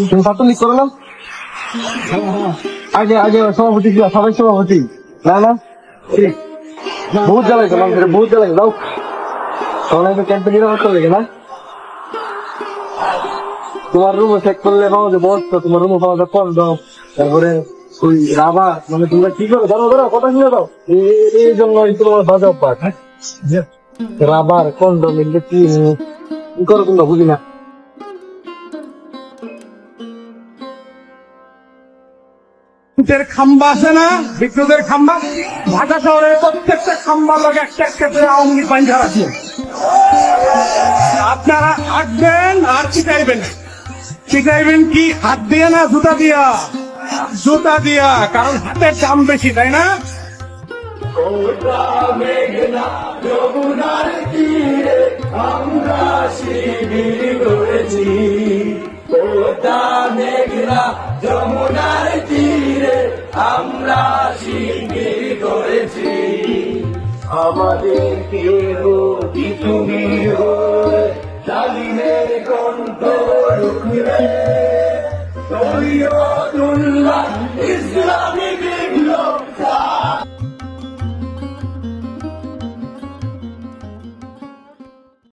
তুমি ছাত্রলীগ করো না? আগে আগে সভাপতি ছিল, সবাই সভাপতি। না না বহুত জ্বালাই তো মানুষের, বহুত জ্বালাই দাও। সবাই তো ক্যাম্পে নিরাপদ করবে না। তোমার রুমে চেক করলে পাওয়া যাবে বস, তোমার রুমে পাওয়া যাবে কল দাও। তারপরে ওই রাবার মানে তোমরা কি করো ধরো ধরো কথা শুনে দাও, এই জন্য তোমার বাজে অভ্যাস। রাবার কন্ডম এগুলো কি করো তোমরা বুঝি না। খাম্বা আছে না, বিদ্যুতের খাম্বা, ঢাকা শহরের প্রত্যেকটা খাম্বা লোক একটা একটা করে আওয়ামী লীগ বান্ধা আছে। আপনারা আসবেন আর শিখাইবেন। শিখাইবেন কি হাত দিয়ে না জুতা দিয়া? জুতা দিয়া, কারণ হাতের দাম বেশি, তাই না? যমুনার তীরে আমরা শিবির করেছি, মেঘনা যমুনার তীরে আমরা শিবির করেছি। আমাদেরকে কি তুমি জালিমের কণ্ঠ রুখবে, শরীয়তুল্লাহ